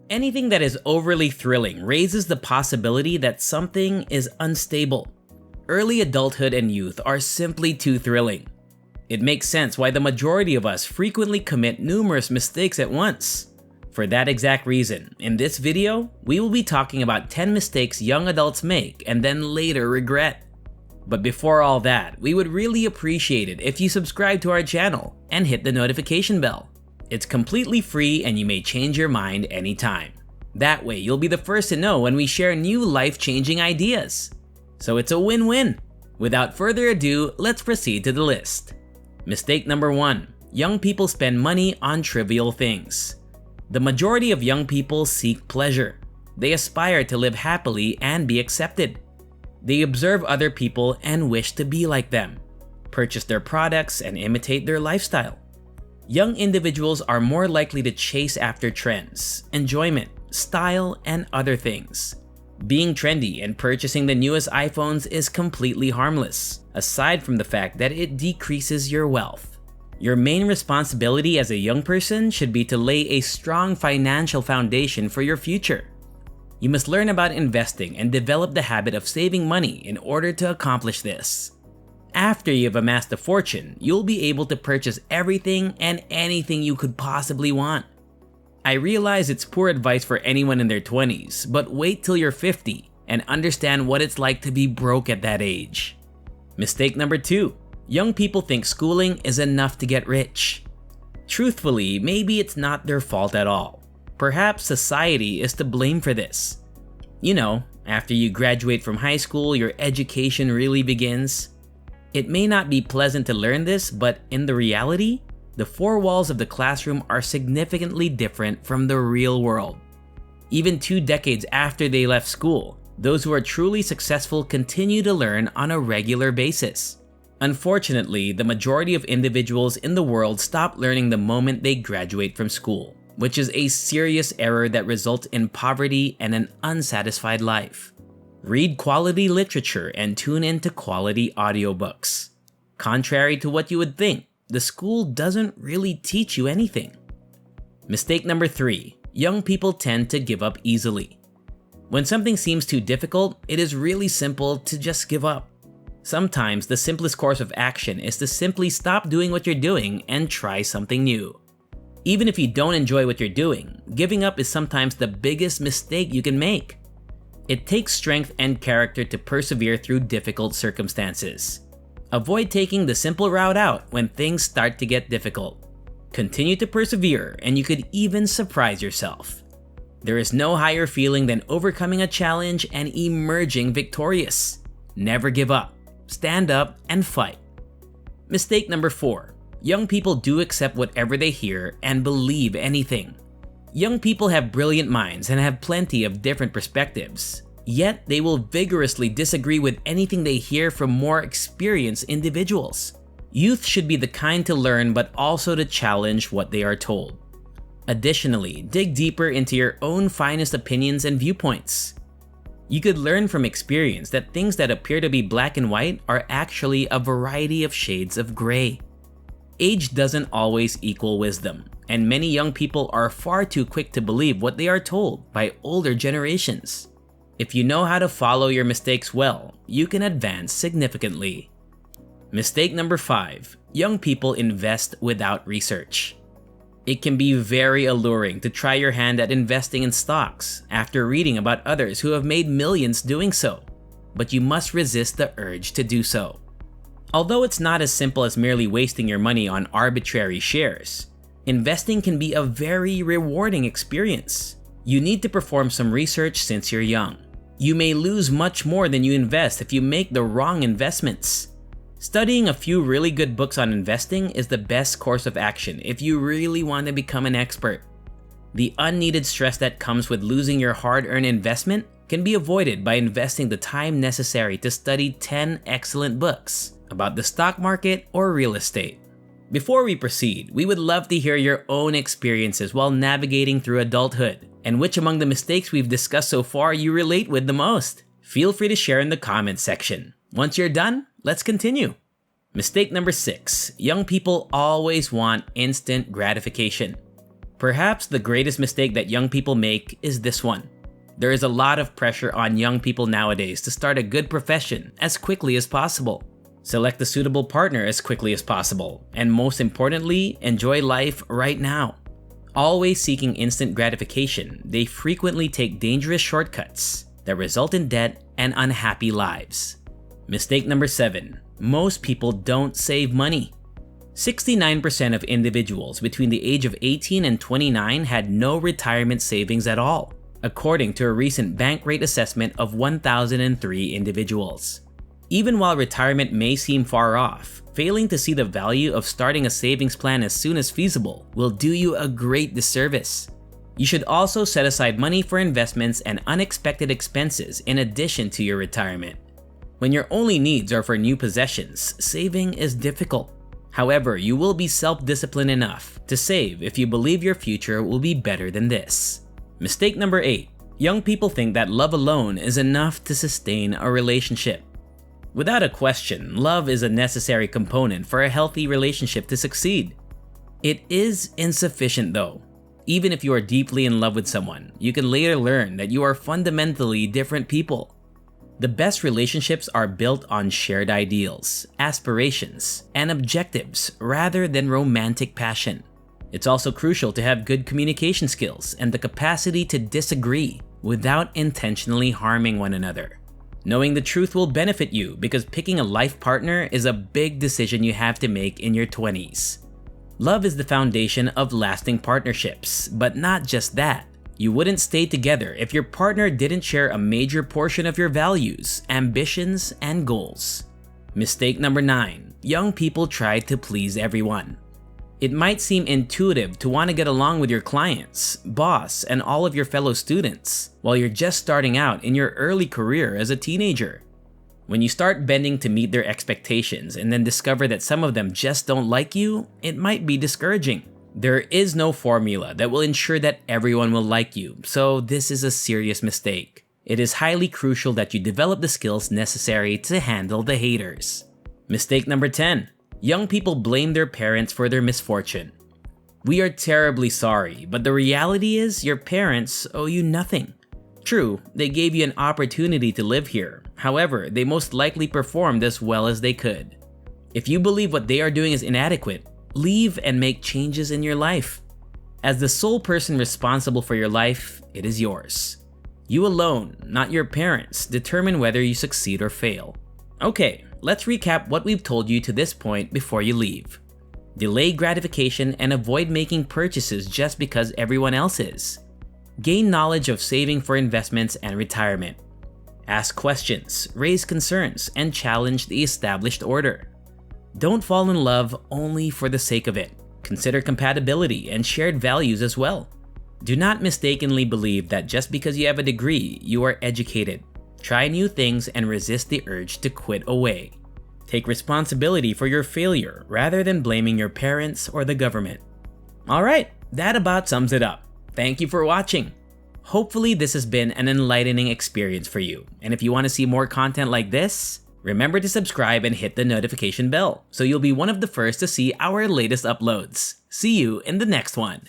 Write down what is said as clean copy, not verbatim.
Anything that is overly thrilling raises the possibility that something is unstable. Early adulthood and youth are simply too thrilling. It makes sense why the majority of us frequently commit numerous mistakes at once. For that exact reason, in this video, we will be talking about 10 mistakes young adults make and then later regret. But before all that, we would really appreciate it if you subscribe to our channel and hit the notification bell. It's completely free and you may change your mind anytime. That way, you'll be the first to know when we share new life-changing ideas. So it's a win-win. Without further ado, let's proceed to the list. Mistake number 1. Young people spend money on trivial things. The majority of young people seek pleasure. They aspire to live happily and be accepted. They observe other people and wish to be like them, purchase their products, and imitate their lifestyle. Young individuals are more likely to chase after trends, enjoyment, style, and other things. Being trendy and purchasing the newest iPhones is completely harmless, aside from the fact that it decreases your wealth. Your main responsibility as a young person should be to lay a strong financial foundation for your future. You must learn about investing and develop the habit of saving money in order to accomplish this. After you've amassed a fortune, you'll be able to purchase everything and anything you could possibly want. I realize it's poor advice for anyone in their 20s, but wait till you're 50 and understand what it's like to be broke at that age. Mistake number 2. Young people think schooling is enough to get rich. Truthfully, maybe it's not their fault at all. Perhaps society is to blame for this. You know, after you graduate from high school, your education really begins. It may not be pleasant to learn this, but in the reality, the four walls of the classroom are significantly different from the real world. Even 2 decades after they left school, those who are truly successful continue to learn on a regular basis. Unfortunately, the majority of individuals in the world stop learning the moment they graduate from school, which is a serious error that results in poverty and an unsatisfied life. Read quality literature and tune into quality audiobooks. Contrary to what you would think, the school doesn't really teach you anything. Mistake number 3. Young people tend to give up easily. When something seems too difficult, it is really simple to just give up. Sometimes the simplest course of action is to simply stop doing what you're doing and try something new. Even if you don't enjoy what you're doing, giving up is sometimes the biggest mistake you can make. It takes strength and character to persevere through difficult circumstances. Avoid taking the simple route out when things start to get difficult. Continue to persevere and you could even surprise yourself. There is no higher feeling than overcoming a challenge and emerging victorious. Never give up. Stand up and fight. Mistake number 4. Young people do accept whatever they hear and believe anything. Young people have brilliant minds and have plenty of different perspectives, yet they will vigorously disagree with anything they hear from more experienced individuals. Youth should be the kind to learn but also to challenge what they are told. Additionally, dig deeper into your own finest opinions and viewpoints. You could learn from experience that things that appear to be black and white are actually a variety of shades of gray. Age doesn't always equal wisdom, and many young people are far too quick to believe what they are told by older generations. If you know how to follow your mistakes well, you can advance significantly. Mistake number 5. Young people invest without research. It can be very alluring to try your hand at investing in stocks after reading about others who have made millions doing so, but you must resist the urge to do so. Although it's not as simple as merely wasting your money on arbitrary shares, investing can be a very rewarding experience. You need to perform some research since you're young. You may lose much more than you invest if you make the wrong investments. Studying a few really good books on investing is the best course of action if you really want to become an expert. The unneeded stress that comes with losing your hard-earned investment can be avoided by investing the time necessary to study 10 excellent books about the stock market or real estate. Before we proceed, we would love to hear your own experiences while navigating through adulthood, and which among the mistakes we've discussed so far you relate with the most. Feel free to share in the comments section. Once you're done, let's continue. Mistake number 6. Young people always want instant gratification. Perhaps the greatest mistake that young people make is this one. There is a lot of pressure on young people nowadays to start a good profession as quickly as possible, select a suitable partner as quickly as possible, and most importantly, enjoy life right now. Always seeking instant gratification, they frequently take dangerous shortcuts that result in debt and unhappy lives. Mistake number 7. Most people don't save money. 69% of individuals between the age of 18 and 29 had no retirement savings at all, according to a recent bank rate assessment of 1,003 individuals. Even while retirement may seem far off, failing to see the value of starting a savings plan as soon as feasible will do you a great disservice. You should also set aside money for investments and unexpected expenses in addition to your retirement. When your only needs are for new possessions, saving is difficult. However, you will be self-disciplined enough to save if you believe your future will be better than this. Mistake number 8. Young people think that love alone is enough to sustain a relationship. Without a question, love is a necessary component for a healthy relationship to succeed. It is insufficient though. Even if you are deeply in love with someone, you can later learn that you are fundamentally different people. The best relationships are built on shared ideals, aspirations, and objectives rather than romantic passion. It's also crucial to have good communication skills and the capacity to disagree without intentionally harming one another. Knowing the truth will benefit you because picking a life partner is a big decision you have to make in your 20s. Love is the foundation of lasting partnerships, but not just that. You wouldn't stay together if your partner didn't share a major portion of your values, ambitions, and goals. Mistake number 9. Young people try to please everyone. It might seem intuitive to want to get along with your clients, boss, and all of your fellow students while you're just starting out in your early career as a teenager. When you start bending to meet their expectations and then discover that some of them just don't like you, it might be discouraging. There is no formula that will ensure that everyone will like you, so this is a serious mistake. It is highly crucial that you develop the skills necessary to handle the haters. Mistake number 10. Young people blame their parents for their misfortune. We are terribly sorry, but the reality is your parents owe you nothing. True, they gave you an opportunity to live here. However, they most likely performed as well as they could. If you believe what they are doing is inadequate, leave and make changes in your life. As the sole person responsible for your life, it is yours. You alone, not your parents, determine whether you succeed or fail. Okay, let's recap what we've told you to this point before you leave. Delay gratification and avoid making purchases just because everyone else is. Gain knowledge of saving for investments and retirement. Ask questions, raise concerns, and challenge the established order. Don't fall in love only for the sake of it. Consider compatibility and shared values as well. Do not mistakenly believe that just because you have a degree, you are educated. Try new things and resist the urge to quit away. Take responsibility for your failure rather than blaming your parents or the government. Alright, that about sums it up. Thank you for watching. Hopefully this has been an enlightening experience for you. And if you want to see more content like this, remember to subscribe and hit the notification bell so you'll be one of the first to see our latest uploads. See you in the next one.